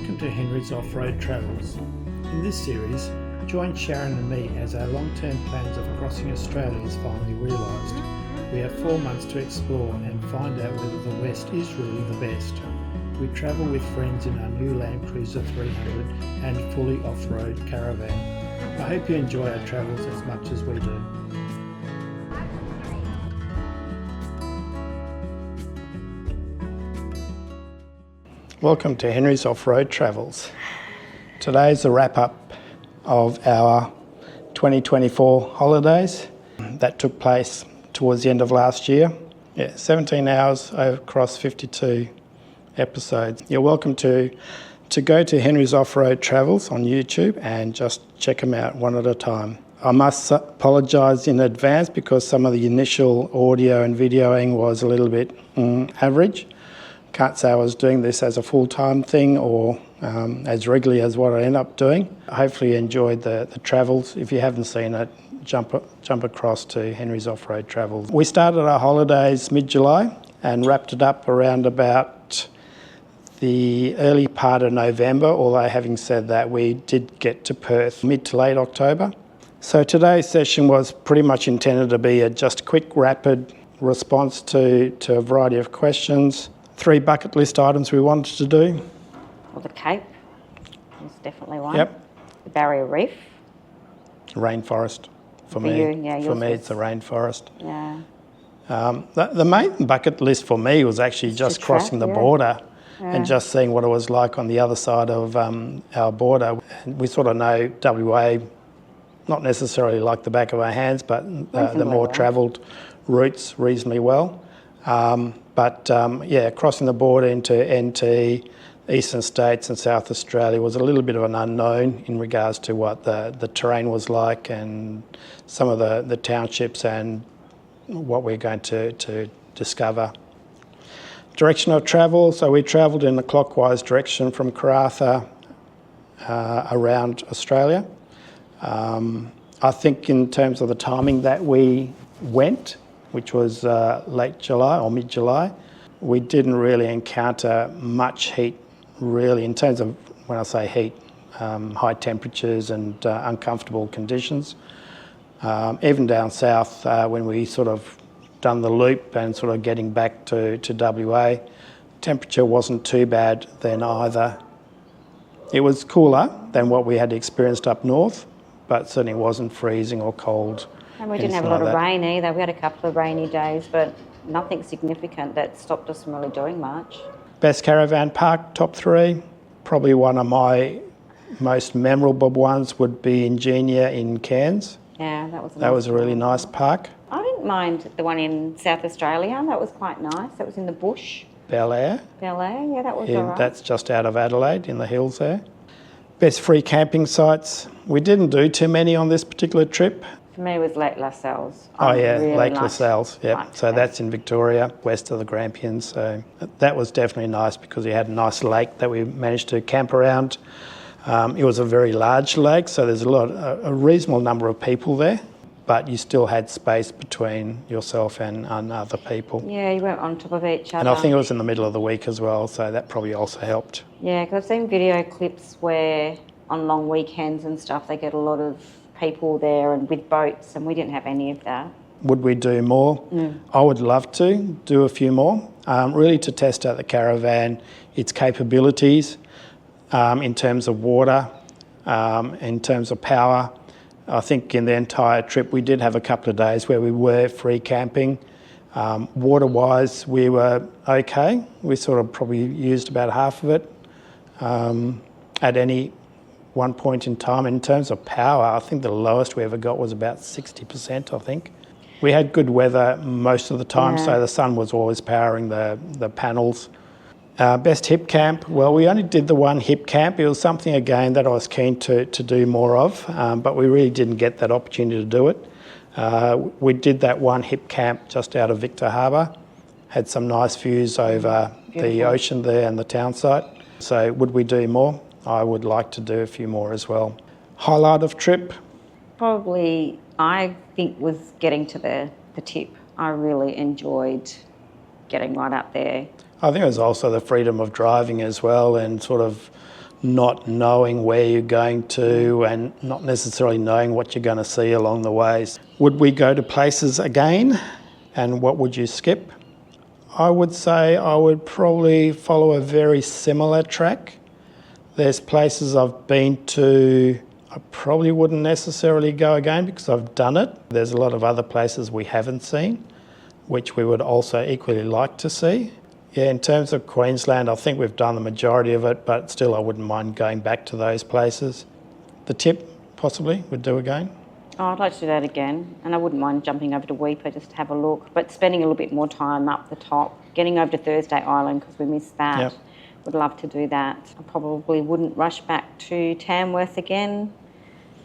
Welcome to Henry's Off-Road Travels. In this series, join Sharon and me as our long-term plans of crossing Australia is finally realised. We have 4 months to explore and find out whether the West is really the best. We travel with friends in our new Land Cruiser 300 and fully off-road caravan. I hope you enjoy our travels as much as we do. Welcome to Henry's Off-Road Travels. Today's the wrap-up of our 2024 holidays that took place towards the end of last year. 17 hours across 52 episodes. You're welcome to go to Henry's Off-Road Travels on YouTube and just check them out one at a time. I must apologise in advance because some of the initial audio and videoing was a little bit average. Can't say I was doing this as a full-time thing or as regularly as what I end up doing. Hopefully you enjoyed the travels. If you haven't seen it, jump across to Henry's Off-Road Travels. We started our holidays mid-July and wrapped it up around about the early part of November, although having said that, we did get to Perth mid to late October. So today's session was pretty much intended to be a just quick, rapid response to a variety of questions. 3 bucket list items we wanted to do. Well, the Cape is definitely one. Yep. The Barrier Reef. Rainforest for me. You, yeah, for me, it's a rainforest. Yeah. The main bucket list for me was actually just crossing the border and just seeing what it was like on the other side of our border. We sort of know WA, not necessarily like the back of our hands, but the more travelled routes reasonably well. Crossing the border into NT, Eastern States and South Australia was a little bit of an unknown in regards to what the terrain was like and some of the townships and what we're going to discover. Direction of travel, so we travelled in a clockwise direction from Karratha around Australia. I think in terms of the timing that we went, which was late July or mid-July, we didn't really encounter much heat, really, in terms of, when I say heat, high temperatures and uncomfortable conditions. Even down south, when we sort of done the loop and sort of getting back to WA, temperature wasn't too bad then either. It was cooler than what we had experienced up north, but certainly wasn't freezing or cold. And we didn't have a lot of rain either. We had a couple of rainy days, but nothing significant that stopped us from really doing much. Best caravan park, top 3. Probably one of my most memorable ones would be Ingenia in Cairns. Yeah, that was a really nice park. I didn't mind the one in South Australia. That was quite nice. That was in the bush. Belair. Belair, yeah, that was all right. That's just out of Adelaide in the hills there. Best free camping sites. We didn't do too many on this particular trip. For me, it was Lake Lascelles. Lake Lascelles, yeah. So that's in Victoria, west of the Grampians. So that was definitely nice because we had a nice lake that we managed to camp around. It was a very large lake, so there's a reasonable number of people there, but you still had space between yourself and other people. Yeah, you weren't on top of each other. And I think it was in the middle of the week as well, so that probably also helped. Yeah, because I've seen video clips where on long weekends and stuff, they get a lot of people there and with boats, and we didn't have any of that. Would we do more? I would love to do a few more, really to test out the caravan, its capabilities in terms of water, in terms of power. I think in the entire trip we did have a couple of days where we were free camping. Water-wise, we were okay. We sort of probably used about half of it at any one point in time. In terms of power, I think the lowest we ever got was about 60%, I think. We had good weather most of the time, so the sun was always powering the panels. Best hip camp, well, we only did the one hip camp. It was something, again, that I was keen to do more of, but we really didn't get that opportunity to do it. We did that one hip camp just out of Victor Harbour, had some nice views over the ocean there and the town site. So would we do more? I would like to do a few more as well. Highlight of trip? Probably, I think, was getting to the tip. I really enjoyed getting right up there. I think it was also the freedom of driving as well and sort of not knowing where you're going to and not necessarily knowing what you're going to see along the ways. Would we go to places again, and what would you skip? I would say I would probably follow a very similar track. There's places I've been to I probably wouldn't necessarily go again because I've done it. There's a lot of other places we haven't seen, which we would also equally like to see. Yeah, in terms of Queensland, I think we've done the majority of it, but still I wouldn't mind going back to those places. The tip, possibly, would do again. Oh, I'd like to do that again, and I wouldn't mind jumping over to Weipa just to have a look, but spending a little bit more time up the top, getting over to Thursday Island because we missed that. Yep. Would love to do that. I probably wouldn't rush back to Tamworth again.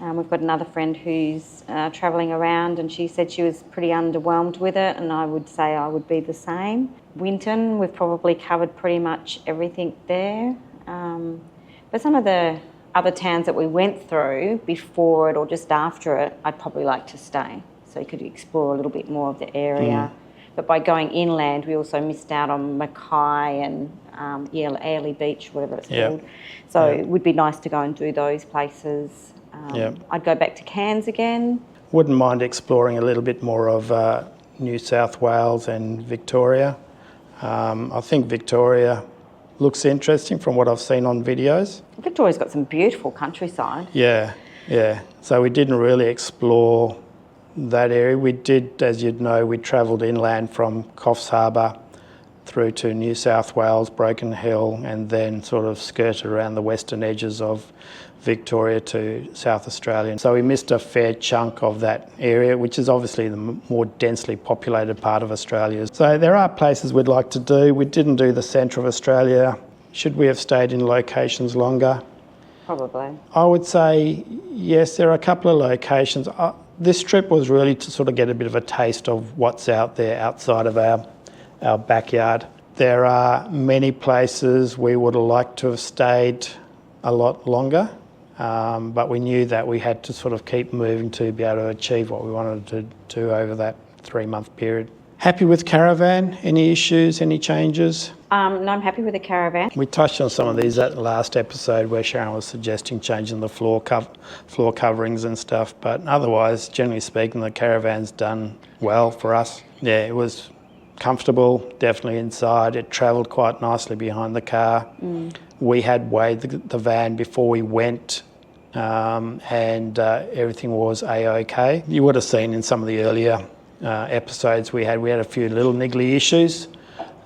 We've got another friend who's travelling around, and she said she was pretty underwhelmed with it, and I would say I would be the same. Winton, we've probably covered pretty much everything there. But some of the other towns that we went through before it or just after it, I'd probably like to stay. So you could explore a little bit more of the area. But by going inland, we also missed out on Mackay and Airlie Beach, whatever it's called. So it would be nice to go and do those places. I'd go back to Cairns again. Wouldn't mind exploring a little bit more of New South Wales and Victoria. I think Victoria looks interesting from what I've seen on videos. Victoria's got some beautiful countryside. Yeah. So we didn't really explore that area. We did, as you'd know, we travelled inland from Coffs Harbour through to New South Wales, Broken Hill, and then sort of skirted around the western edges of Victoria to South Australia. So we missed a fair chunk of that area, which is obviously the more densely populated part of Australia. So there are places we'd like to do. We didn't do the centre of Australia. Should we have stayed in locations longer? Probably. I would say yes, there are a couple of locations. This trip was really to sort of get a bit of a taste of what's out there outside of our backyard. There are many places we would have liked to have stayed a lot longer, but we knew that we had to sort of keep moving to be able to achieve what we wanted to do over that 3-month period. Happy with caravan? Any issues, any changes? No, I'm happy with the caravan. We touched on some of these at the last episode where Sharon was suggesting changing the floor coverings and stuff, but otherwise, generally speaking, the caravan's done well for us. Yeah, it was comfortable, definitely inside. It travelled quite nicely behind the car. We had weighed the van before we went, and everything was A-OK. You would have seen in some of the earlier episodes we had a few little niggly issues,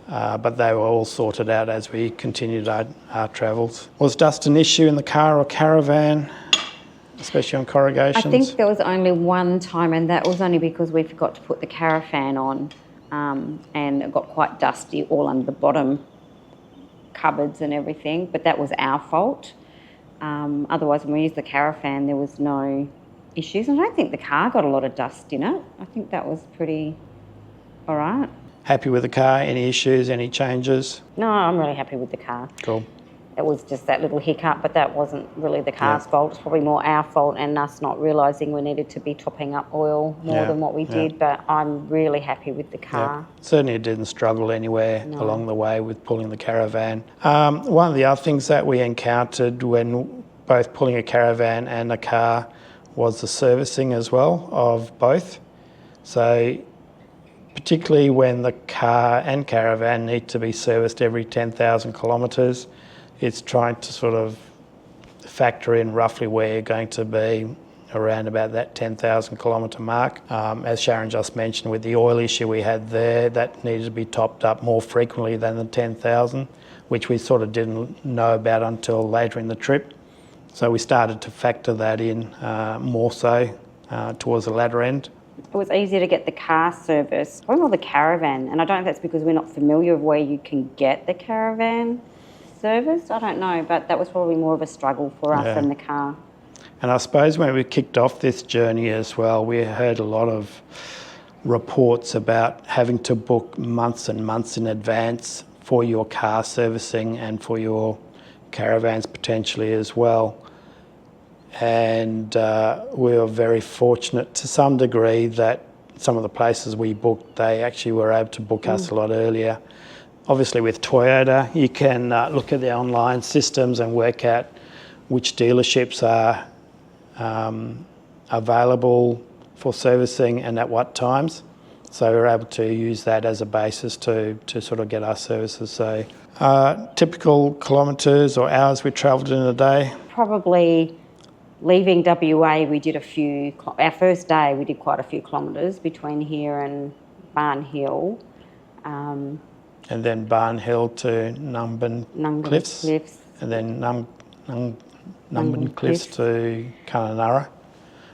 but they were all sorted out as we continued our travels. Was dust an issue in the car or caravan, especially on corrugations? I think there was only one time, and that was only because we forgot to put the caravan on, and it got quite dusty all under the bottom cupboards and everything, but that was our fault. Otherwise, when we used the caravan, there was no issues. And I don't think the car got a lot of dust in it. I think that was pretty all right. Happy with the car? Any issues, any changes? No, I'm really happy with the car. Cool. It was just that little hiccup, but that wasn't really the car's fault. It's probably more our fault and us not realising we needed to be topping up oil more than what we did, but I'm really happy with the car. Certainly it didn't struggle anywhere along the way with pulling the caravan. One of the other things that we encountered when both pulling a caravan and a car was the servicing as well of both. So particularly when the car and caravan need to be serviced every 10,000 kilometres, it's trying to sort of factor in roughly where you're going to be around about that 10,000 kilometre mark. As Sharon just mentioned, with the oil issue we had there, that needed to be topped up more frequently than the 10,000, which we sort of didn't know about until later in the trip. So we started to factor that in more so towards the latter end. It was easier to get the car serviced, probably more the caravan, and I don't know if that's because we're not familiar with where you can get the caravan serviced. I don't know, but that was probably more of a struggle for us than the car. And I suppose when we kicked off this journey as well, we heard a lot of reports about having to book months and months in advance for your car servicing and for your caravans potentially as well. And we were very fortunate to some degree that some of the places we booked, they actually were able to book us a lot earlier. Obviously with Toyota, you can look at the online systems and work out which dealerships are available for servicing and at what times. So we're able to use that as a basis to sort of get our services. So typical kilometres or hours we travelled in a day. Probably leaving WA, we did our first day we did quite a few kilometres between here and Barn Hill. And then Barn Hill to Numbin Cliffs. And then Numbin Cliffs to Kununurra.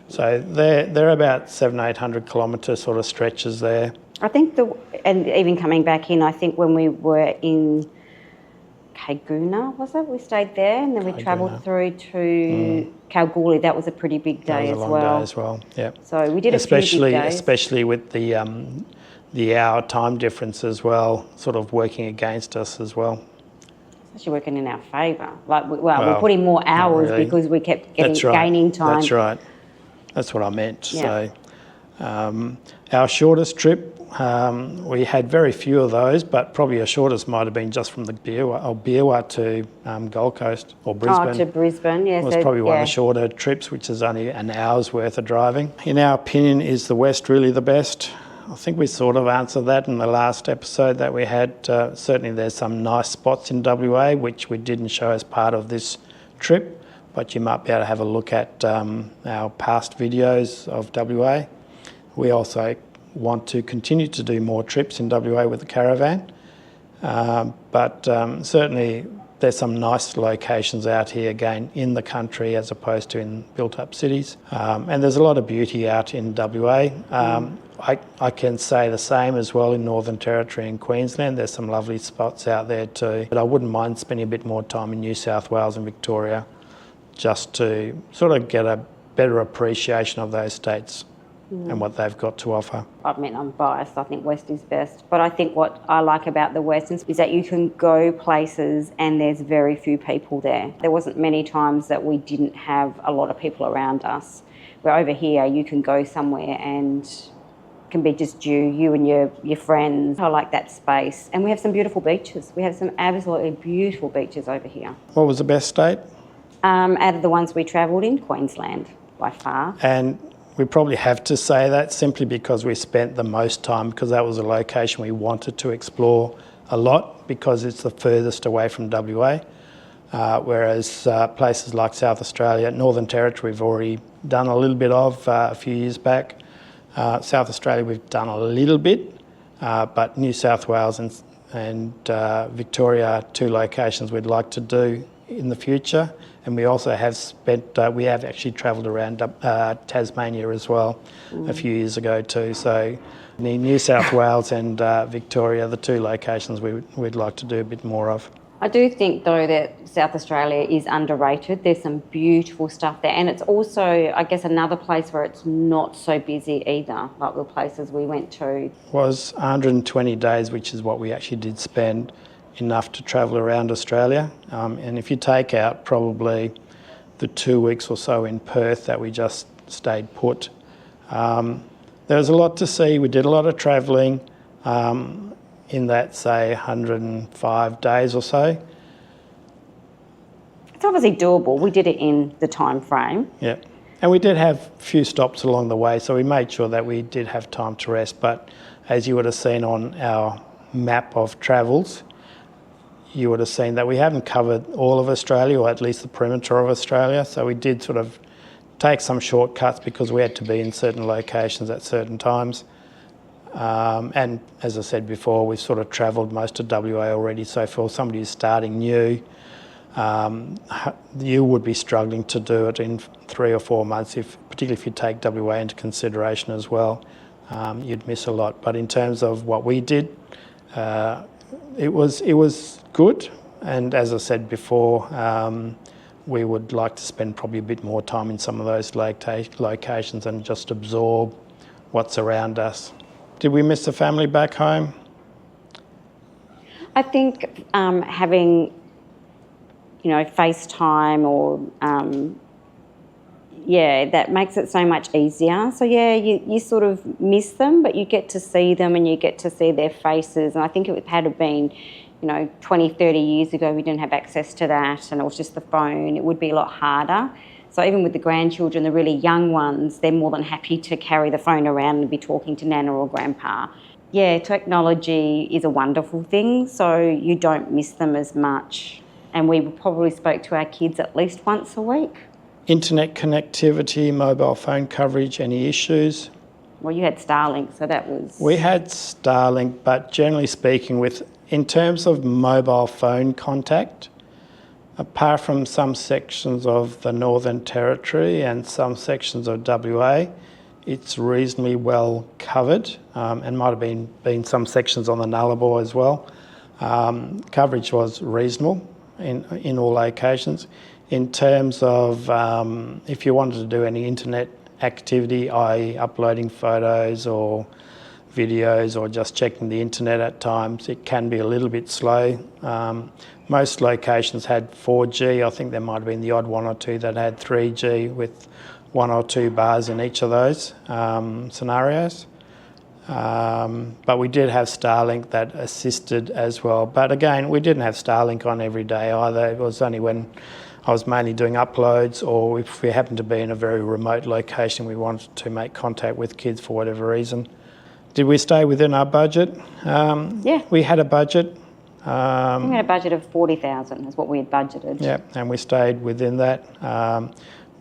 So they're about 700-800 kilometre sort of stretches there. I think and even coming back in, I think when we were in Kaiguna, was it? We stayed there and then we travelled through to Kalgoorlie. That was a pretty big day as well. That was a long day as well, yeah. So we did a few big days. Especially with the hour time difference as well, sort of working against us as well. Actually working in our favour. We put in more hours because we kept gaining time. That's right. That's what I meant. Yeah. So our shortest trip, we had very few of those, but probably our shortest might have been just from the Beerwah to Gold Coast or Brisbane. Oh, to Brisbane, yes. It was probably one of the shorter trips, which is only an hour's worth of driving. In our opinion, is the West really the best? I think we sort of answered that in the last episode that we had. Certainly there's some nice spots in WA, which we didn't show as part of this trip, but you might be able to have a look at our past videos of WA. We also want to continue to do more trips in WA with the caravan, but certainly there's some nice locations out here again in the country as opposed to in built-up cities, and there's a lot of beauty out in WA. I can say the same as well in Northern Territory and Queensland. There's some lovely spots out there too, but I wouldn't mind spending a bit more time in New South Wales and Victoria just to sort of get a better appreciation of those states and what they've got to offer. I mean, I'm biased. I think West is best. But I think what I like about the West is that you can go places and there's very few people there. There wasn't many times that we didn't have a lot of people around us. Where over here, you can go somewhere and it can be just you and your friends. I like that space. And we have some beautiful beaches. We have some absolutely beautiful beaches over here. What was the best state? Out of the ones we travelled in, Queensland, by far. And we probably have to say that simply because we spent the most time, because that was a location we wanted to explore a lot because it's the furthest away from WA, whereas places like South Australia, Northern Territory we've already done a little bit of a few years back. South Australia we've done a little bit, but New South Wales and Victoria are two locations we'd like to do in the future. And we also have we have actually travelled around Tasmania as well a few years ago too. So New South Wales and Victoria, the two locations we'd like to do a bit more of. I do think though that South Australia is underrated. There's some beautiful stuff there. And it's also, I guess, another place where it's not so busy either, like the places we went to. It was 120 days, which is what we actually did spend, enough to travel around Australia. And if you take out probably the 2 weeks or so in Perth that we just stayed put, there was a lot to see. We did a lot of travelling in that, say, 105 days or so. It's obviously doable. We did it in the time frame. Yeah. And we did have a few stops along the way, so we made sure that we did have time to rest. But as you would have seen on our map of travels, you would have seen that we haven't covered all of Australia, or at least the perimeter of Australia. So we did sort of take some shortcuts because we had to be in certain locations at certain times. And as I said before, we've sort of travelled most of WA already. So for somebody who's starting new, you would be struggling to do it in 3 or 4 months, particularly if you take WA into consideration as well. You'd miss a lot. But in terms of what we did, it was good, and as I said before, we would like to spend probably a bit more time in some of those locations and just absorb what's around us. Did we miss the family back home? I think having, FaceTime or that makes it so much easier. So you sort of miss them, but you get to see them and you get to see their faces. And I think it had been, 20, 30 years ago, we didn't have access to that and it was just the phone. It would be a lot harder. So even with the grandchildren, the really young ones, they're more than happy to carry the phone around and be talking to Nana or Grandpa. Yeah, technology is a wonderful thing, so you don't miss them as much. And we probably spoke to our kids at least once a week. Internet connectivity, mobile phone coverage, any issues? Well, you had Starlink, so that was... We had Starlink, but generally speaking, in terms of mobile phone contact, apart from some sections of the Northern Territory and some sections of WA, it's reasonably well covered, and might have been some sections on the Nullarbor as well. Coverage was reasonable in all locations. In terms of if you wanted to do any internet activity, i.e. uploading photos or videos or just checking the internet at times, it can be a little bit slow. Most locations had 4G. I think there might have been the odd one or two that had 3G with 1 or 2 bars in each of those scenarios. But we did have Starlink that assisted as well. But again, we didn't have Starlink on every day either. It was only when I was mainly doing uploads, or if we happened to be in a very remote location, we wanted to make contact with kids for whatever reason. Did we stay within our budget? Yeah. We had a budget. We had a budget of 40,000 is what we had budgeted. Yeah, and we stayed within that.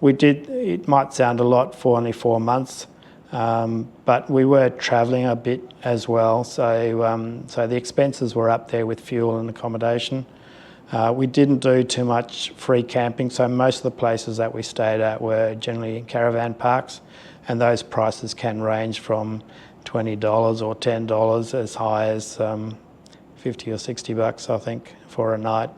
We did, it might sound a lot for only 4 months, but we were travelling a bit as well, so the expenses were up there with fuel and accommodation. We didn't do too much free camping, so most of the places that we stayed at were generally caravan parks, and those prices can range from $20 or $10 as high as 50 or 60 bucks, I think, for a night.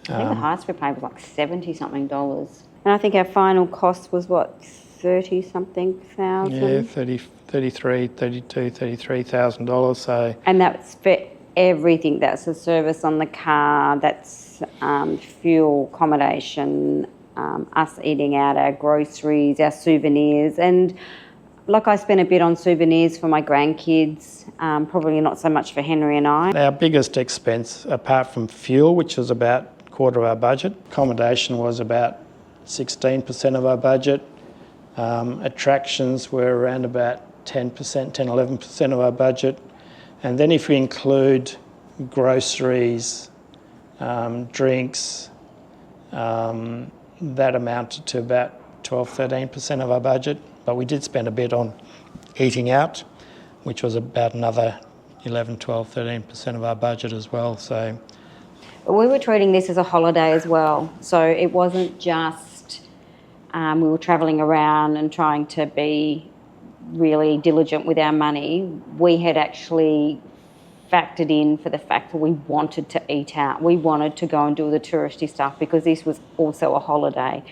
I think the highest we paid was like 70 something dollars. And I think our final cost was what, 30 something thousand? Yeah, $33,000, so. And that's for everything. That's the service on the car, that's fuel, accommodation, us eating out, our groceries, our souvenirs. And like I spent a bit on souvenirs for my grandkids, probably not so much for Henry and I. Our biggest expense, apart from fuel, which was about a quarter of our budget, accommodation was about 16% of our budget. Attractions were around about 10%, 11% of our budget. And then if we include groceries, drinks, that amounted to about 12-13% of our budget. But we did spend a bit on eating out, which was about another 11, 12, 13% of our budget as well. So we were treating this as a holiday as well. So it wasn't just we were travelling around and trying to be really diligent with our money. We had actually factored in for the fact that we wanted to eat out. We wanted to go and do the touristy stuff because this was also a holiday.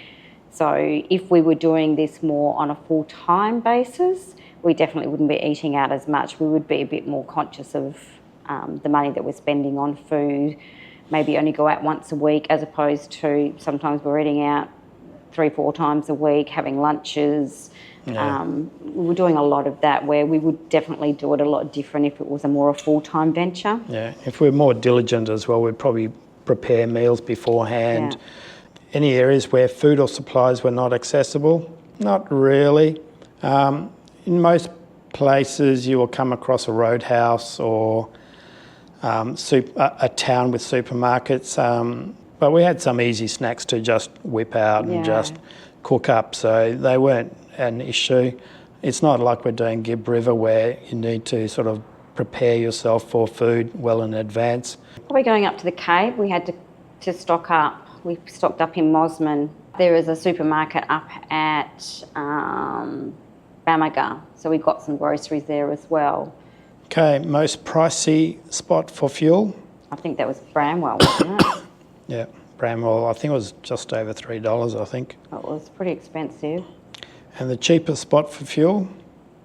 So if we were doing this more on a full-time basis, we definitely wouldn't be eating out as much. We would be a bit more conscious of the money that we're spending on food, maybe only go out once a week as opposed to sometimes we're eating out 3-4 times a week, having lunches. Yeah. We were doing a lot of that where we would definitely do it a lot different if it was a more a full-time venture. Yeah, if we're more diligent as well, we'd probably prepare meals beforehand. Yeah. Any areas where food or supplies were not accessible? Not really. In most places you will come across a roadhouse or a town with supermarkets, but we had some easy snacks to just whip out and just cook up, so they weren't an issue. It's not like we're doing Gibb River where you need to sort of prepare yourself for food well in advance. Probably going up to the Cape, we had to stock up. We stocked up in Mosman. There is a supermarket up at Bamaga, so we got some groceries there as well. Okay, most pricey spot for fuel? I think that was Bramwell, wasn't it? Yeah, Bramwell, I think it was just over $3, I think. It was pretty expensive. And the cheapest spot for fuel?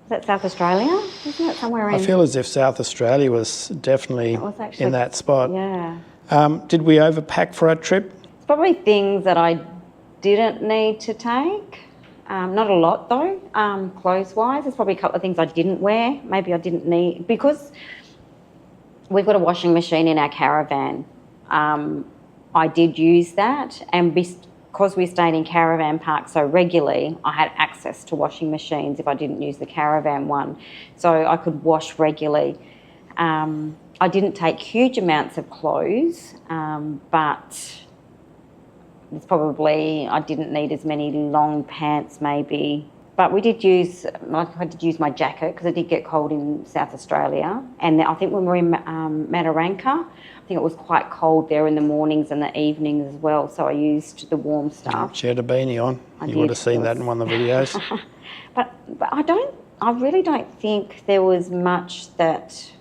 Is that South Australia? Isn't it somewhere in... I feel as if South Australia was definitely in that spot. Yeah. Did we overpack for our trip? It's probably things that I didn't need to take. Not a lot though, clothes-wise. There's probably a couple of things I didn't wear. Maybe I didn't need... Because We've got a washing machine in our caravan. I did use that, and because we stayed in caravan park so regularly, I had access to washing machines if I didn't use the caravan one. So I could wash regularly. I didn't take huge amounts of clothes, but it's probably, I didn't need as many long pants maybe. But we did use, I did use my jacket because it did get cold in South Australia. And I think when we were in Mataranka, I think it was quite cold there in the mornings and the evenings as well. So I used the warm stuff. She had a beanie on. You did, would have seen that in one of the videos. But I really don't think there was much that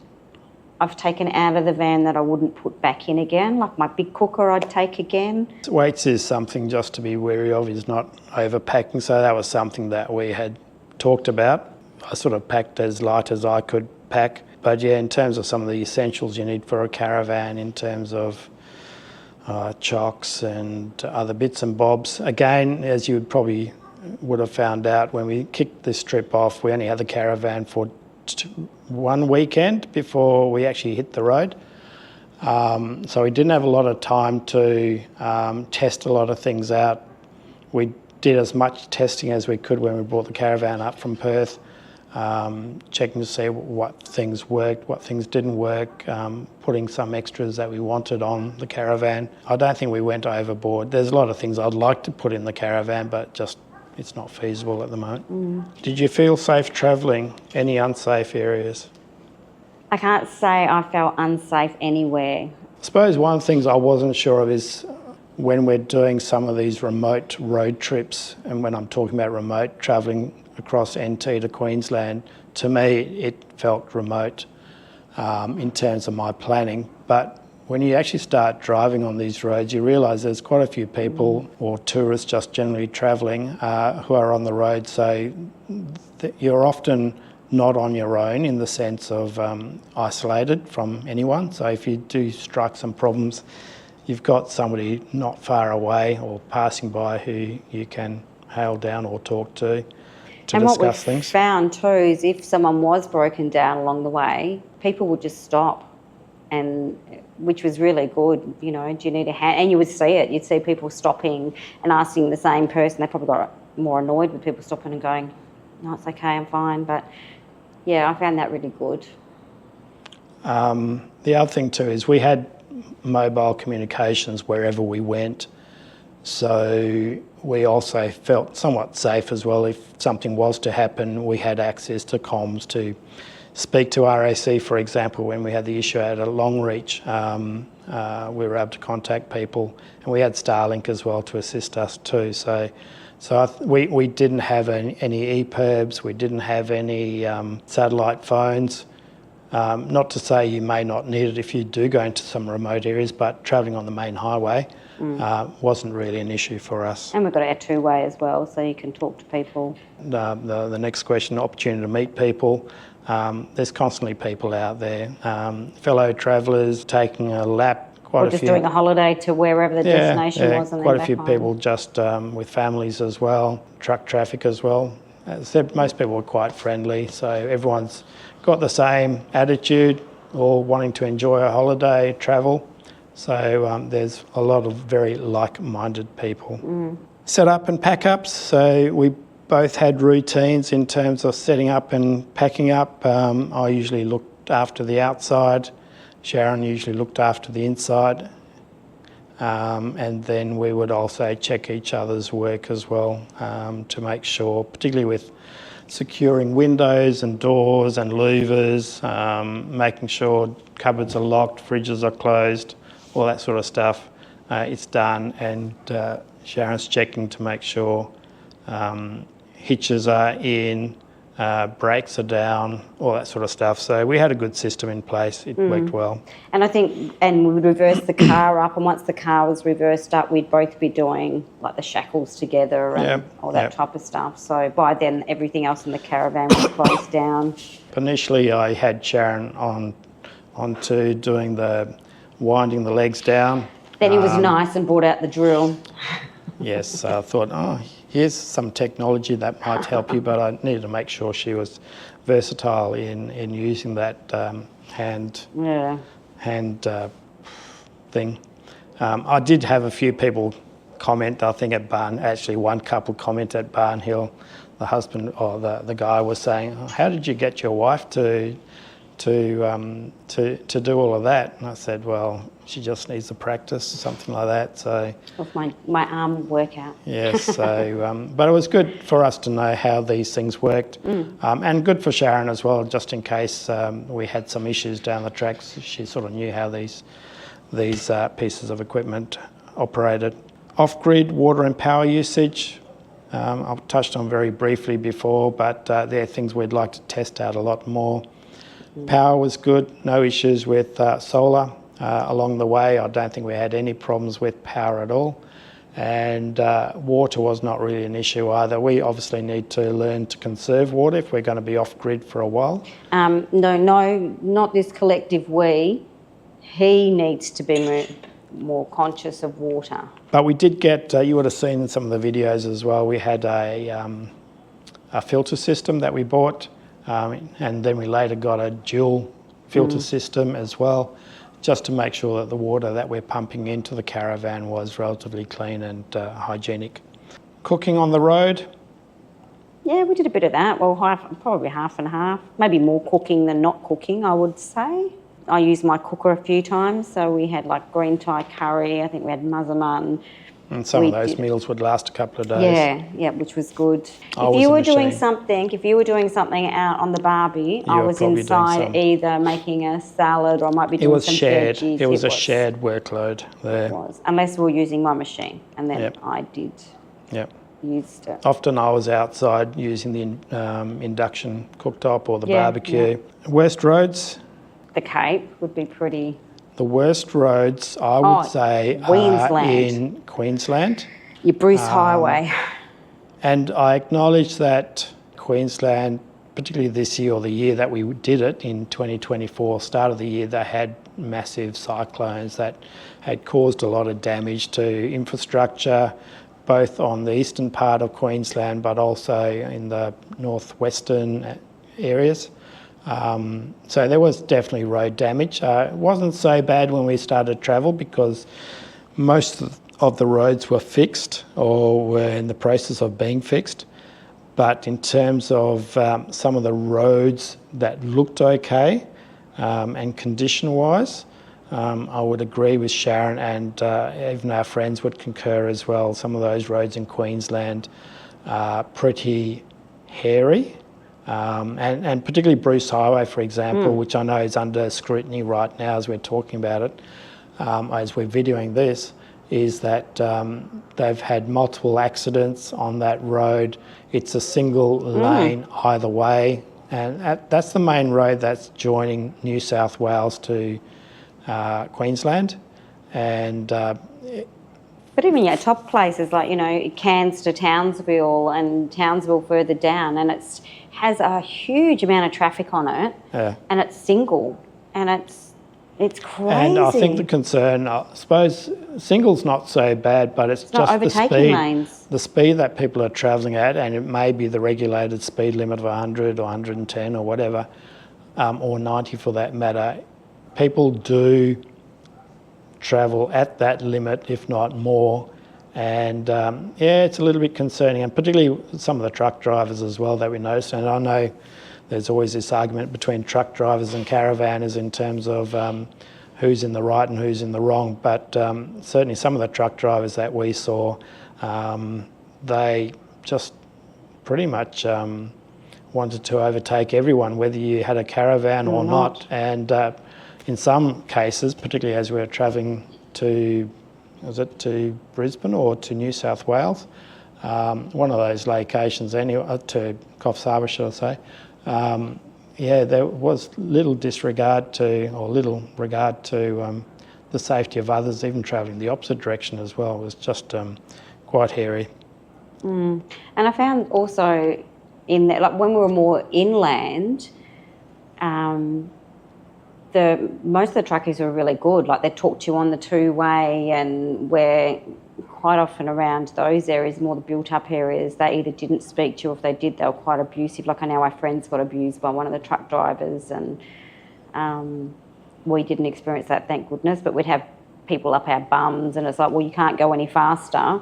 I've taken out of the van that I wouldn't put back in again. Like my big cooker I'd take again. Weights is something just to be wary of, is not overpacking. So that was something that we had talked about. I sort of packed as light as I could pack. But yeah, in terms of some of the essentials you need for a caravan, in terms of chocks and other bits and bobs. Again, as you probably would have found out, when we kicked this trip off, we only had the caravan for one weekend before we actually hit the road. So we didn't have a lot of time to test a lot of things out. We did as much testing as we could when we brought the caravan up from Perth, checking to see what things worked, what things didn't work, putting some extras that we wanted on the caravan. I don't think we went overboard. There's a lot of things I'd like to put in the caravan, but just it's not feasible at the moment. Did you feel safe travelling? Any unsafe areas? I can't say I felt unsafe anywhere. I suppose one of the things I wasn't sure of is when we're doing some of these remote road trips, and when I'm talking about remote, travelling across NT to Queensland, to me it felt remote in terms of my planning. But when you actually start driving on these roads, you realise there's quite a few people or tourists just generally travelling who are on the road. So you're often not on your own in the sense of isolated from anyone. So if you do strike some problems, you've got somebody not far away or passing by who you can hail down or talk to And what discuss we've things. found too is if someone was broken down along the way, people would just stop, and which was really good. You know, do you need a hand? And you would see it. You'd see people stopping and asking the same person. They probably got more annoyed with people stopping and going, "No, it's okay, I'm fine." But yeah, I found that really good. The other thing too is we had mobile communications wherever we went. So we also felt somewhat safe as well. If something was to happen, we had access to comms to speak to RAC, for example, when we had the issue at Longreach. We were able to contact people, and we had Starlink as well to assist us too. So we didn't have any EPIRBs, we didn't have any satellite phones. Not to say you may not need it if you do go into some remote areas, but travelling on the main highway wasn't really an issue for us. And we've got our two-way as well, so you can talk to people. The next question, opportunity to meet people. There's constantly people out there, fellow travellers taking a lap. Or just doing a holiday to wherever the destination was. And quite then a few back home. people just with families as well, truck traffic as well. As I said, most people are quite friendly, so everyone's got the same attitude, all wanting to enjoy a holiday, travel. So there's a lot of very like-minded people. Set up and pack ups. So we both had routines in terms of setting up and packing up. I usually looked after the outside. Sharon usually looked after the inside. And then we would also check each other's work as well to make sure, particularly with securing windows and doors and louvers, making sure cupboards are locked, fridges are closed, all that sort of stuff. It's done, and Sharon's checking to make sure hitches are in, brakes are down, all that sort of stuff. So we had a good system in place. It worked well. And I think, and we would reverse the car up, and once the car was reversed up, we'd both be doing like the shackles together and all that type of stuff. So by then, everything else in the caravan was closed down. Initially, I had Sharon onto doing the winding the legs down. Then he was nice and brought out the drill. Yes, I thought, here's some technology that might help you, but I needed to make sure she was versatile in using that hand hand thing. I did have a few people comment, I think at actually one couple commented at Barn Hill, the husband or the guy was saying, "Oh, how did you get your wife to do all of that?" And I said, "Well, she just needs to practice," something like that. So Of my arm workout. yes, so but it was good for us to know how these things worked, and good for Sharon as well, just in case we had some issues down the tracks. She sort of knew how these pieces of equipment operated. Off-grid water and power usage, I've touched on very briefly before, but they're things we'd like to test out a lot more. Power was good, no issues with solar along the way. I don't think we had any problems with power at all. And water was not really an issue either. We obviously need to learn to conserve water if we're going to be off-grid for a while. No, not this collective we. He needs to be more conscious of water. But we did get, you would have seen in some of the videos as well, we had a filter system that we bought, and then we later got a dual filter system as well, just to make sure that the water that we're pumping into the caravan was relatively clean and hygienic. Cooking on the road. Yeah, we did a bit of that. Well, probably half and half. Maybe more cooking than not cooking, I would say. I used my cooker a few times, so we had like green Thai curry, I think we had muzzaman. And some of those meals would last a couple of days. Yeah, which was good. I if was you a were doing machine. something out on the barbie, I were was probably doing inside some. either making a salad or I might be It doing was some shared. veggies. It was a shared workload there. It was, unless we were using my machine, and then Yep. I did Yep. used it. Often I was outside using the induction cooktop or the Yeah, barbecue. Worst roads? The Cape would be pretty. The worst roads, I would say, are Queensland. in Queensland. Your Bruce Highway. And I acknowledge that Queensland, particularly this year or the year that we did it in 2024, start of the year, they had massive cyclones that had caused a lot of damage to infrastructure, both on the eastern part of Queensland, but also in the northwestern areas. So there was definitely road damage. It wasn't so bad when we started travel because most of the roads were fixed or were in the process of being fixed. But in terms of some of the roads that looked okay and condition-wise, I would agree with Sharon, and even our friends would concur as well. Some of those roads in Queensland are pretty hairy. And particularly Bruce Highway, for example, which I know is under scrutiny right now as we're talking about it, as we're videoing this, is that they've had multiple accidents on that road. It's a single lane either way, and that's the main road that's joining New South Wales to Queensland. And But even top places like, Cairns to Townsville and Townsville further down, and it's has a huge amount of traffic on it, and it's single, and it's crazy. And I think the concern, I suppose, single's not so bad, but it's not just the overtaking speed, lanes. the speed that people are travelling at, and it may be the regulated speed limit of 100 or 110 or whatever, or 90 for that matter. People do travel at that limit, if not more. And it's a little bit concerning, and particularly some of the truck drivers as well that we noticed. And I know there's always this argument between truck drivers and caravanners in terms of who's in the right and who's in the wrong. But certainly some of the truck drivers that we saw, they just pretty much wanted to overtake everyone, whether you had a caravan or not. And in some cases, particularly as we were travelling to Brisbane or to New South Wales, one of those locations anyway, to Coffs Harbour, should I say, there was little regard to the safety of others, even travelling the opposite direction as well. It was just quite hairy. And I found also in that, like when we were more inland, most of the truckies were really good. Like they talked to you on the two-way, and we're quite often around those areas, more the built-up areas, they either didn't speak to you, or if they did, they were quite abusive. Like I know our friends got abused by one of the truck drivers, and we didn't experience that, thank goodness, but we'd have people up our bums and it's like, well, you can't go any faster.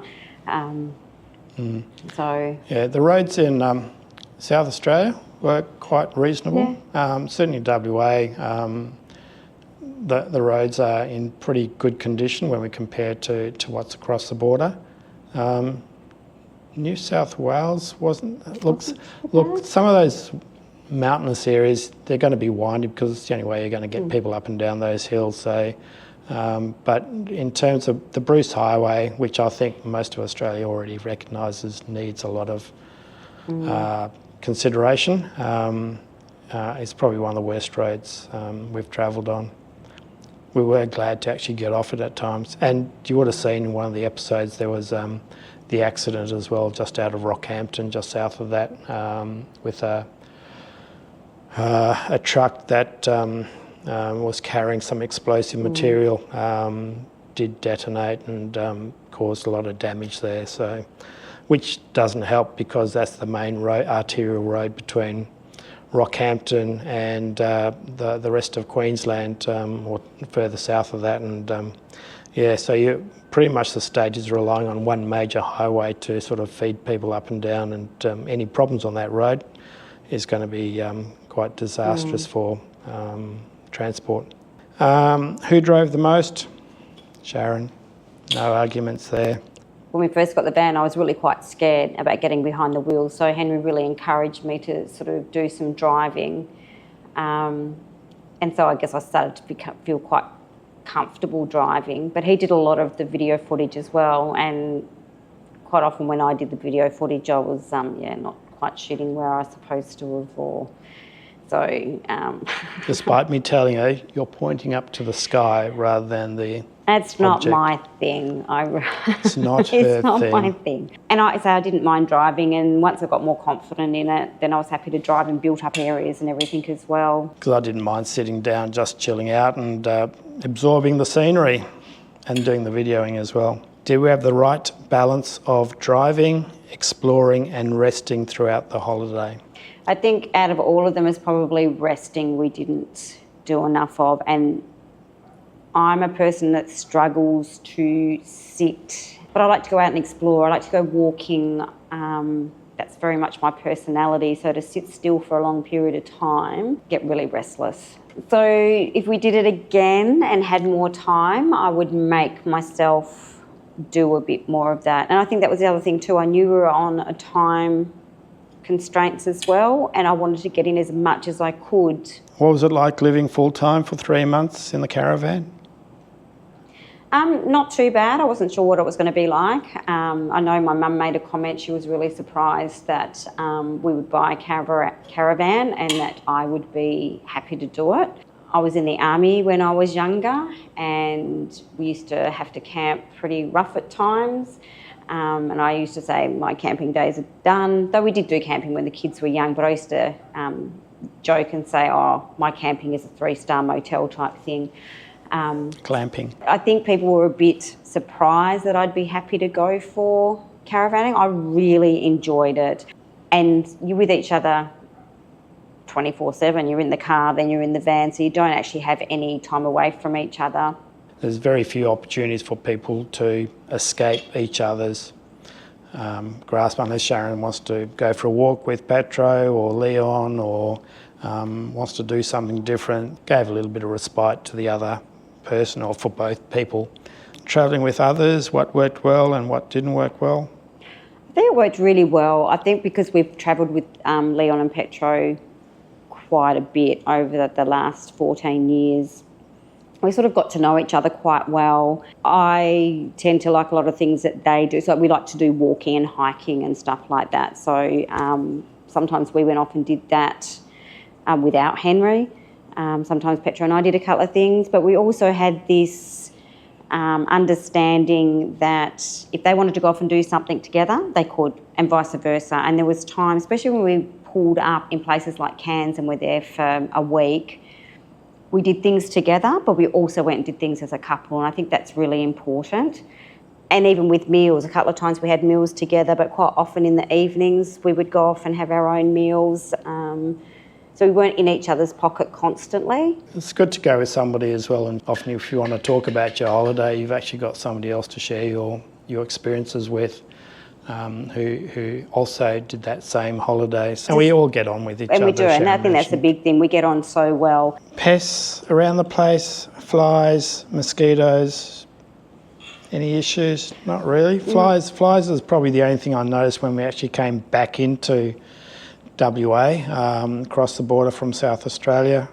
So... Yeah, the roads in South Australia were quite reasonable. Certainly WA, the roads are in pretty good condition when we compare to what's across the border. New South Wales wasn't. Look, some of those mountainous areas, they're going to be windy because it's the only way you're going to get people up and down those hills. So, but in terms of the Bruce Highway, which I think most of Australia already recognises needs a lot of consideration, it's probably one of the worst roads we've travelled on. We were glad to actually get off it at times. And you would have seen in one of the episodes there was the accident as well, just out of Rockhampton, just south of that, with a truck that was carrying some explosive material, did detonate and caused a lot of damage there. So, which doesn't help because that's the main road, arterial road between Rockhampton and the rest of Queensland, or further south of that. And yeah, so you pretty much the state is relying on one major highway to sort of feed people up and down, and any problems on that road is going to be quite disastrous for transport. Who drove the most? Sharon. No arguments there. When we first got the van, I was really quite scared about getting behind the wheel. So Henry really encouraged me to sort of do some driving. And so I guess I started to feel quite comfortable driving. But he did a lot of the video footage as well. And quite often when I did the video footage, I was, not quite shooting where I was supposed to have, or... So... Despite me telling you, you're pointing up to the sky rather than the That's not object. my thing. It's not her It's not thing. my thing. And I didn't mind driving, and once I got more confident in it, then I was happy to drive in built-up areas and everything as well. Because I didn't mind sitting down, just chilling out and absorbing the scenery and doing the videoing as well. Do we have the right balance of driving, exploring and resting throughout the holiday? I think out of all of them, it's probably resting we didn't do enough of. And I'm a person that struggles to sit, but I like to go out and explore. I like to go walking. That's very much my personality. So to sit still for a long period of time, get really restless. So if we did it again and had more time, I would make myself do a bit more of that. And I think that was the other thing too. I knew we were on a time constraints as well, and I wanted to get in as much as I could. What was it like living full-time for 3 months in the caravan? Not too bad. I wasn't sure what it was going to be like. I know my mum made a comment. She was really surprised that we would buy a caravan and that I would be happy to do it. I was in the army when I was younger, and we used to have to camp pretty rough at times. And I used to say my camping days are done, though we did do camping when the kids were young, but I used to joke and say, oh, my camping is a 3-star motel type thing. Glamping. I think people were a bit surprised that I'd be happy to go for caravanning. I really enjoyed it. And you're with each other 24/7. You're in the car, then you're in the van, so you don't actually have any time away from each other. There's very few opportunities for people to escape each other's grasp, unless Sharon wants to go for a walk with Petro or Leon, or wants to do something different. Gave a little bit of respite to the other person, or for both people. Travelling with others, what worked well and what didn't work well? I think it worked really well. I think because we've travelled with Leon and Petro quite a bit over the last 14 years, we sort of got to know each other quite well. I tend to like a lot of things that they do. So we like to do walking and hiking and stuff like that. So sometimes we went off and did that without Henry. Sometimes Petra and I did a couple of things. But we also had this understanding that if they wanted to go off and do something together, they could, and vice versa. And there was time, especially when we pulled up in places like Cairns and we're there for a week, we did things together, but we also went and did things as a couple, and I think that's really important. And even with meals, a couple of times we had meals together, but quite often in the evenings we would go off and have our own meals. So we weren't in each other's pocket constantly. It's good to go with somebody as well, and often if you want to talk about your holiday, you've actually got somebody else to share your experiences with, who also did that same holidays. And we all get on with each other. And we do, and I Sharon think that's the mentioned. big thing. We get on so well. Pests around the place, flies, mosquitoes. Any issues? Not really. Flies is probably the only thing I noticed when we actually came back into WA, across the border from South Australia.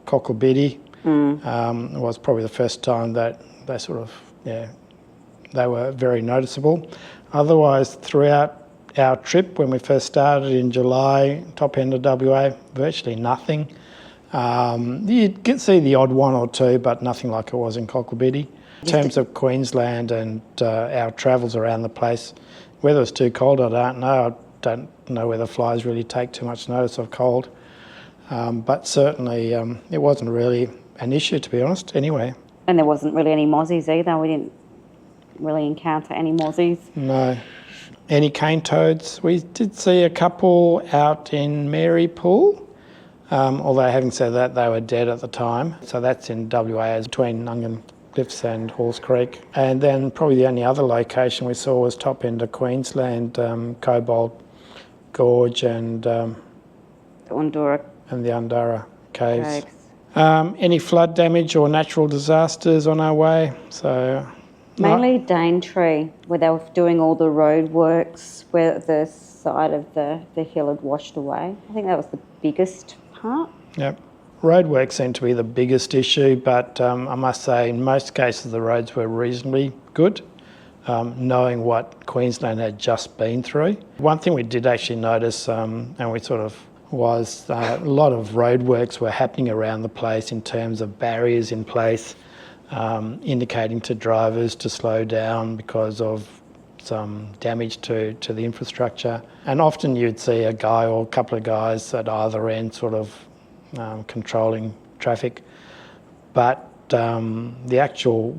Cockabiddy was probably the first time that they sort of, they were very noticeable. Otherwise, throughout our trip, when we first started in July, top end of WA, virtually nothing. You'd see the odd one or two, but nothing like it was in Cockabiddy. In terms of Queensland and our travels around the place, whether it's too cold, I don't know. I don't know whether flies really take too much notice of cold. But certainly it wasn't really an issue, to be honest, anyway. And there wasn't really any mozzies either. We didn't really encounter any mozzies. No. Any cane toads? We did see a couple out in Mary Pool, although having said that, they were dead at the time. So that's in WA, between Nungan Cliffs and Halls Creek. And then probably the only other location we saw was top end of Queensland, Cobalt Gorge and The Undura the Undara Caves. Caves. Any flood damage or natural disasters on our way? So Mainly Daintree, where they were doing all the road works, where the side of the hill had washed away. I think that was the biggest part. Yep. Roadwork seemed to be the biggest issue, but I must say in most cases the roads were reasonably good, knowing what Queensland had just been through. One thing we did actually notice, and we sort of was a lot of roadworks were happening around the place in terms of barriers in place, indicating to drivers to slow down because of some damage to the infrastructure. And often you'd see a guy or a couple of guys at either end sort of controlling traffic, but the actual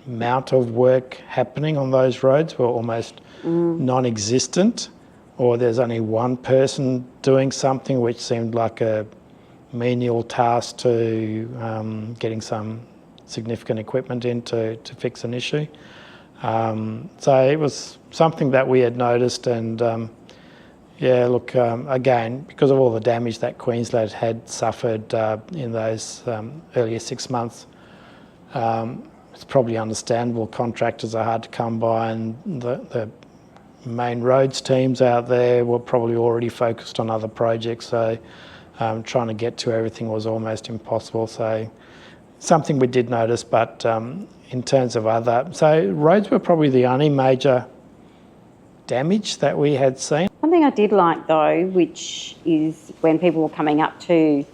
amount of work happening on those roads were almost non-existent, or there's only one person doing something which seemed like a menial task to getting some significant equipment in to fix an issue. So it was something that we had noticed, and again, because of all the damage that Queensland had suffered in those earlier 6 months, it's probably understandable. Contractors are hard to come by, and the main roads teams out there were probably already focused on other projects, so trying to get to everything was almost impossible. So something we did notice, but in terms of so roads were probably the only major damage that we had seen. One thing I did like though, which is when people were coming up to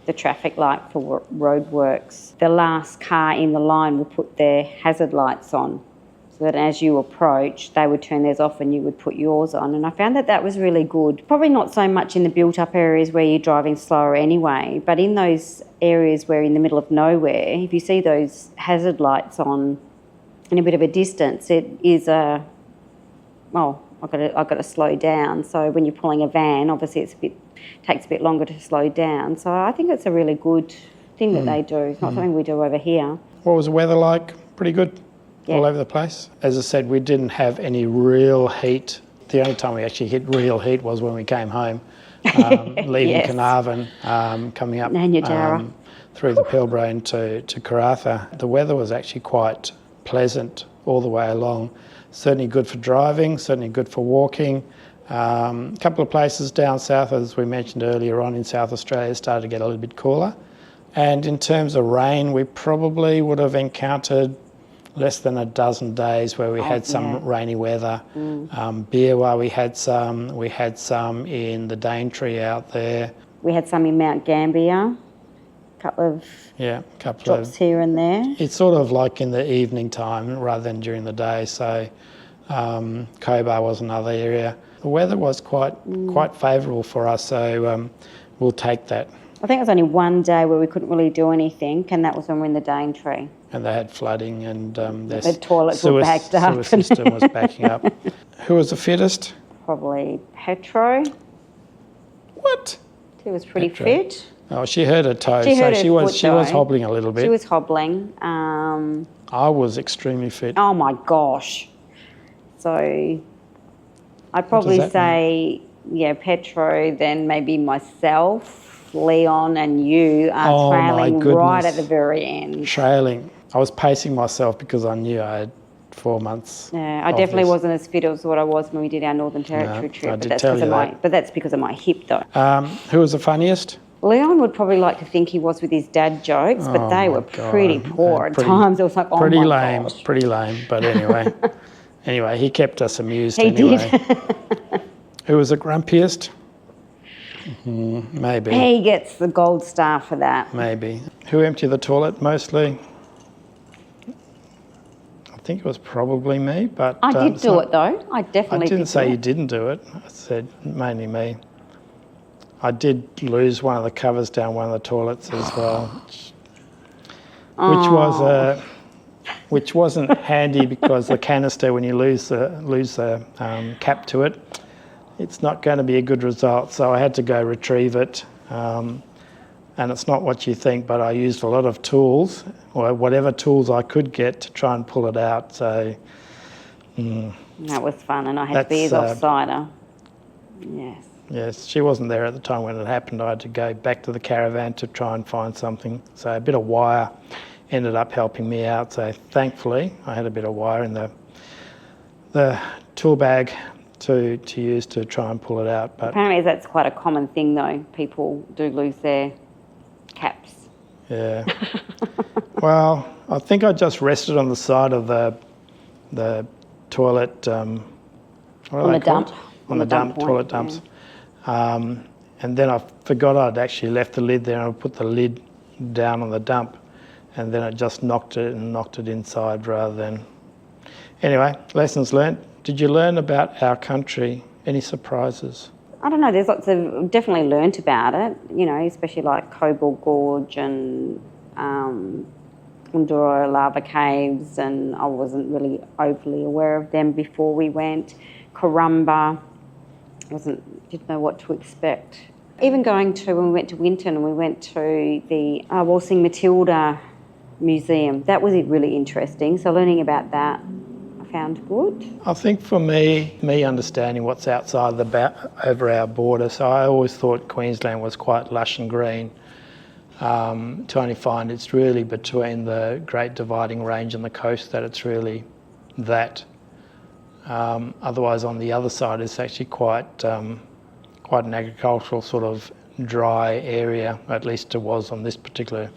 the traffic light for roadworks, the last car in the line would put their hazard lights on, so that as you approach, they would turn theirs off and you would put yours on. And I found that was really good. Probably not so much in the built-up areas where you're driving slower anyway, but in those areas where in the middle of nowhere, if you see those hazard lights on in a bit of a distance, it is I've got to slow down. So when you're pulling a van, obviously takes a bit longer to slow down. So I think it's a really good thing that they do. It's not something we do over here. What was the weather like? Pretty good? Yeah. All over the place? As I said, we didn't have any real heat. The only time we actually hit real heat was when we came home, leaving Yes. Carnarvon, coming up Nanyajara. through the Pilbara into Karratha. The weather was actually quite pleasant all the way along. Certainly good for driving, certainly good for walking. A couple of places down south, as we mentioned earlier on in South Australia, started to get a little bit cooler. And in terms of rain, we probably would have encountered less than a dozen days where we had some rainy weather. Beerwah, we had some in the Daintree out there. We had some in Mount Gambier, a couple of drops here and there. It's sort of like in the evening time rather than during the day. So Cobar was another area. The weather was quite favourable for us, so we'll take that. I think it was only one day where we couldn't really do anything, and that was when we were in the Daintree. And they had flooding, and their The toilets were backed up. sewer system was backing up. Who was the fittest? Probably Petro. What? She was pretty Petra. fit. Oh, she hurt her toe, She hurt so her she was foot, she was though. hobbling a little bit. She was hobbling. I was extremely fit. Oh my gosh. So I'd probably that say, yeah, Petro, then maybe myself, Leon, and you are Oh, my trailing goodness. right at the very end. Trailing. I was pacing myself because I knew I had 4 months. Yeah, I of definitely this. wasn't as fit as what I was when we did our Northern Territory I trip. did tell you that. But that's because of my hip, though. Who was the funniest? Leon would probably like to think he was with his dad jokes, but they my were God. pretty poor at times. It was like, oh pretty my lame, gosh. pretty lame. But anyway, anyway, he kept us amused. He anyway, did. who was the grumpiest? Maybe, He gets the gold star for that. maybe. Who emptied the toilet mostly? I think it was probably me, but I did it's do not- it though. I I definitely didn't did say do you it. didn't do it. I said mainly me. I did lose one of the covers down one of the toilets as well, which wasn't handy because the canister, when you lose the cap to it, it's not going to be a good result. So I had to go retrieve it, and it's not what you think. But I used a lot of tools, or whatever tools I could get, to try and pull it out. So That was fun, and I had to be his That's, offsider. Yes. yes, she wasn't there at the time when it happened. I had to go back to the caravan to try and find something. So a bit of wire ended up helping me out. So thankfully, I had a bit of wire in the tool bag to use to try and pull it out. But Apparently that's quite a common thing though. People do lose their caps. yeah, well, I think I just rested on the side of the toilet. What are On they the dump. called? On the dump, point, toilet yeah. dumps. And then I forgot I'd actually left the lid there, and I put the lid down on the dump, and then it just knocked it inside rather than. Anyway, lessons learnt. Did you learn about our country? Any surprises? I don't know, there's lots of, definitely learnt about it, you know, especially like Cobble Gorge and Undura lava caves, and I wasn't really overly aware of them before we went. Karumba, didn't know what to expect. Even when we went to Winton and we went to the Waltzing Matilda Museum, that was really interesting. So learning about that I found good. I think for me understanding what's outside over our border, so I always thought Queensland was quite lush and green, to only find it's really between the Great Dividing Range and the coast that it's really that. Otherwise, on the other side, it's actually quite an agricultural sort of dry area, at least it was on this particular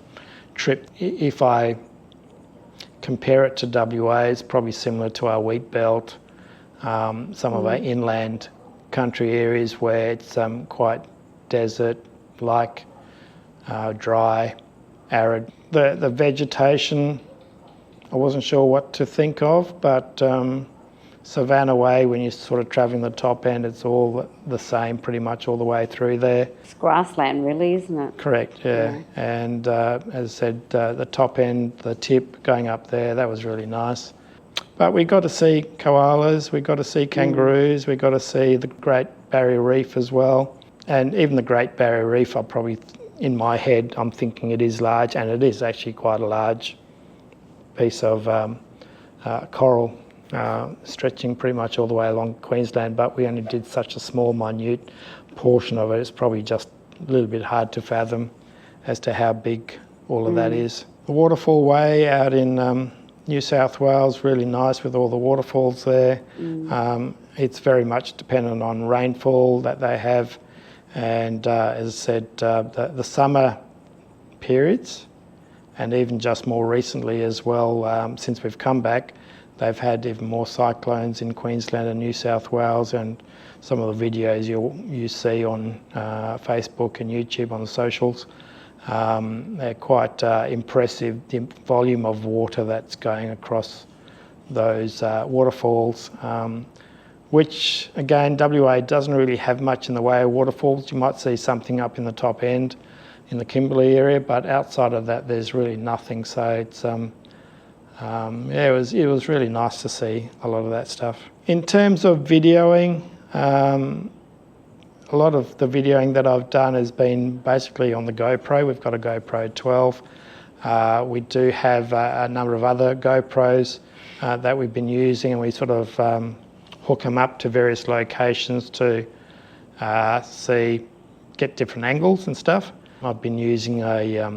trip. If I compare it to WA, it's probably similar to our wheat belt, some of our inland country areas where it's quite desert-like, dry, arid. The vegetation, I wasn't sure what to think of, but Savannah Way, when you're sort of travelling the top end, it's all the same pretty much all the way through there. It's grassland really, isn't it? Correct, yeah. And as I said, the top end, the tip going up there, that was really nice. But we got to see koalas, we got to see kangaroos, we got to see the Great Barrier Reef as well. And even the Great Barrier Reef, in my head, I'm thinking it is large, and it is actually quite a large piece of coral. Stretching pretty much all the way along Queensland, but we only did such a small, minute portion of it. It's probably just a little bit hard to fathom as to how big all of that is. The Waterfall Way out in New South Wales, really nice with all the waterfalls there. It's very much dependent on rainfall that they have, and as I said, the summer periods, and even just more recently as well, since we've come back, they've had even more cyclones in Queensland and New South Wales, and some of the videos you see on Facebook and YouTube on the socials, they're quite impressive, the volume of water that's going across those waterfalls, which again, WA doesn't really have much in the way of waterfalls. You might see something up in the top end in the Kimberley area, but outside of that there's really nothing. So it's it was really nice to see a lot of that stuff. In terms of videoing, a lot of the videoing that I've done has been basically on the GoPro. We've got a GoPro 12. We do have a number of other GoPros that we've been using, and we sort of hook them up to various locations to get different angles and stuff. I've been using a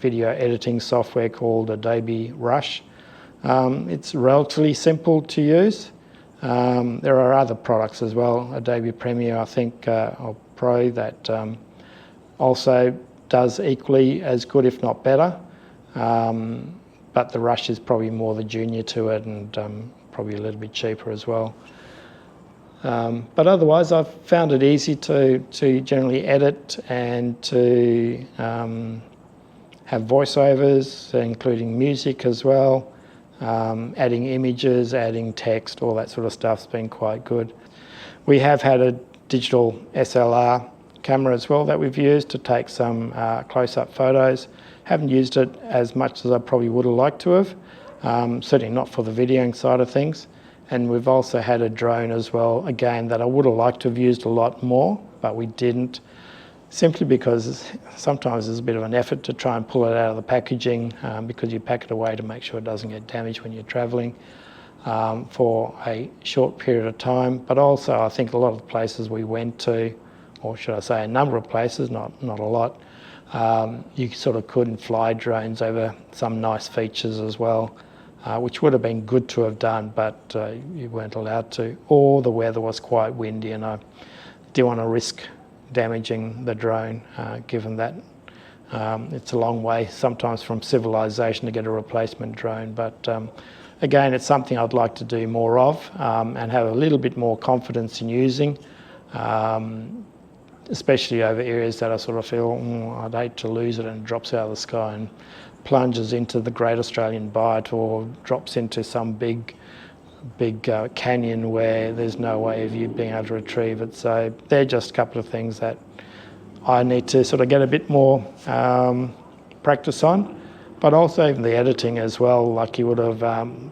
video editing software called Adobe Rush. It's relatively simple to use. There are other products as well, Adobe Premiere, I think, or Pro, that also does equally as good, if not better. But the Rush is probably more the junior to it, and probably a little bit cheaper as well. But otherwise, I've found it easy to generally edit and to have voiceovers, including music as well. Adding images, adding text, all that sort of stuff's been quite good. We have had a digital SLR camera as well that we've used to take some close-up photos. Haven't used it as much as I probably would have liked to have, certainly not for the videoing side of things. And we've also had a drone as well, again, that I would have liked to have used a lot more, but we didn't, simply because sometimes there's a bit of an effort to try and pull it out of the packaging because you pack it away to make sure it doesn't get damaged when you're travelling for a short period of time. But also I think a lot of the places we went to, or should I say a number of places, not a lot, you sort of couldn't fly drones over some nice features as well, which would have been good to have done, but you weren't allowed to, or the weather was quite windy and I didn't want to risk damaging the drone, given that it's a long way sometimes from civilization to get a replacement drone. But again, it's something I'd like to do more of and have a little bit more confidence in using, especially over areas that I sort of feel I'd hate to lose it and it drops out of the sky and plunges into the Great Australian Bight or drops into some big canyon where there's no way of you being able to retrieve it. So they're just a couple of things that I need to sort of get a bit more practice on, but also even the editing as well. Like you would have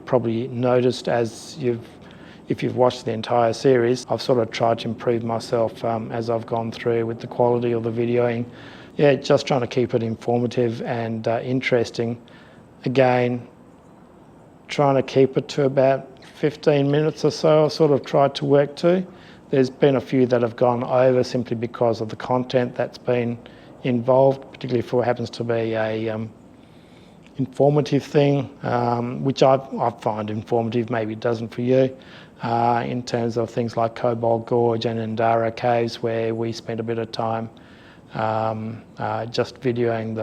probably noticed if you've watched the entire series, I've sort of tried to improve myself as I've gone through with the quality of the videoing. Yeah, just trying to keep it informative and interesting. Again, trying to keep it to about 15 minutes or so, I sort of tried to work to. There's been a few that have gone over simply because of the content that's been involved, particularly if it happens to be a informative thing, which I find informative, maybe it doesn't for you, in terms of things like Cobalt Gorge and Ndara Caves, where we spent a bit of time just videoing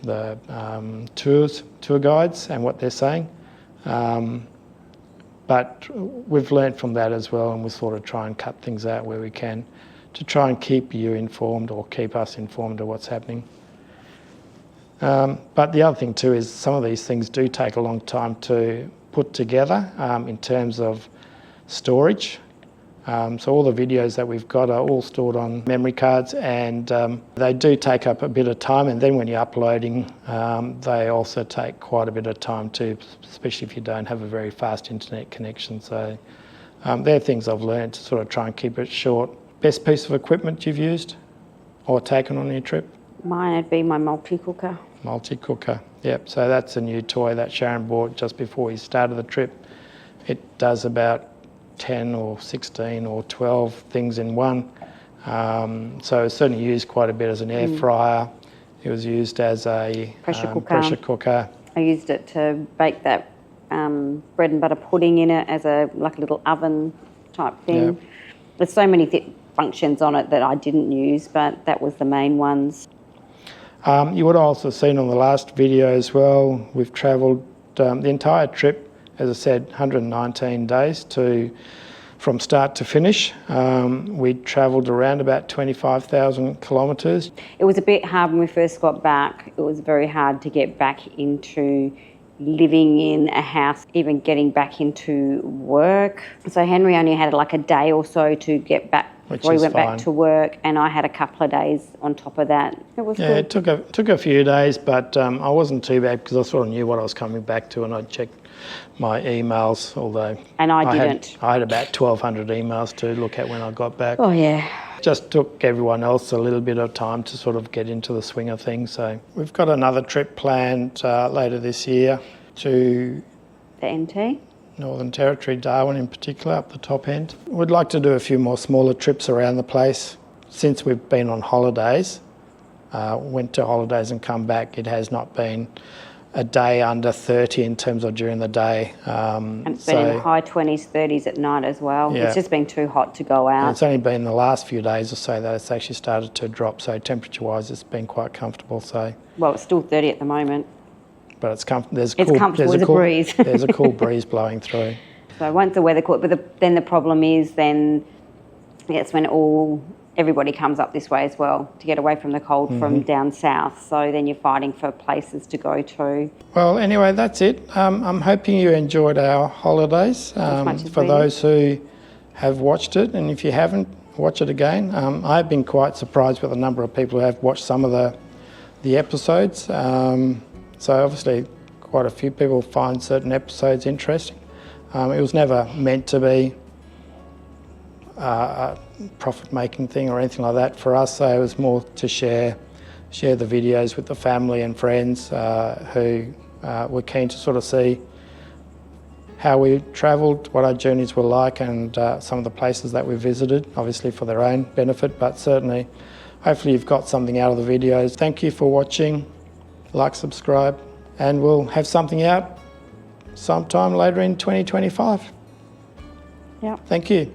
the tour guides and what they're saying. But we've learnt from that as well, and we sort of try and cut things out where we can to try and keep you informed or keep us informed of what's happening. But the other thing too is some of these things do take a long time to put together in terms of storage. So all the videos that we've got are all stored on memory cards, and they do take up a bit of time, and then when you're uploading they also take quite a bit of time too, especially if you don't have a very fast internet connection. So they're things I've learned to sort of try and keep it short. Best piece of equipment you've used or taken on your trip? Mine would be my multi-cooker. Multi-cooker, yep. So that's a new toy that Sharon bought just before we started the trip. It does about 10 or 16 or 12 things in one. So it's certainly used quite a bit as an air fryer. It was used as a pressure cooker. I used it to bake that bread and butter pudding in it as like a little oven type thing. Yep. There's so many functions on it that I didn't use, but that was the main ones. You would have also seen on the last video as well, we've travelled the entire trip, as I said, 119 days from start to finish. We travelled around about 25,000 kilometres. It was a bit hard when we first got back. It was very hard to get back into living in a house, even getting back into work. So Henry only had like a day or so to get back before he went back to work, and I had a couple of days on top of that. It was good. It took a few days, but I wasn't too bad because I sort of knew what I was coming back to, and I'd checked my emails, although and I didn't. I had about 1,200 emails to look at when I got back. Oh yeah. Just took everyone else a little bit of time to sort of get into the swing of things. So we've got another trip planned later this year to The NT? Northern Territory, Darwin in particular, up the top end. We'd like to do a few more smaller trips around the place. Since we've been on holidays, went to holidays and come back, it has not been a day under 30 in terms of during the day. And it's been in the high 20s, 30s at night as well. Yeah. It's just been too hot to go out. It's only been the last few days or so that it's actually started to drop, so temperature-wise it's been quite comfortable. So, Well, it's still 30 at the moment. but it's comfortable. It's comfortable with a breeze. There's a cool breeze blowing through. So once the weather cools, but then the problem is then it's when everybody comes up this way as well to get away from the cold from down south. So then you're fighting for places to go to. Well, anyway, that's it. I'm hoping you enjoyed our holidays. much as For we those who have watched it, and if you haven't, watch it again. I've been quite surprised with the number of people who have watched some of the episodes. So obviously, quite a few people find certain episodes interesting. It was never meant to be a profit-making thing or anything like that for us. So it was more to share the videos with the family and friends who were keen to sort of see how we travelled, what our journeys were like, and some of the places that we visited, obviously for their own benefit, but certainly, hopefully you've got something out of the videos. Thank you for watching. Like, subscribe, and we'll have something out sometime later in 2025. Yeah. Thank you.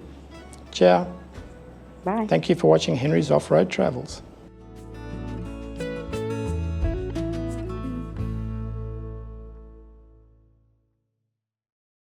Ciao. Bye. Thank you for watching Henry's Off-Road Travels.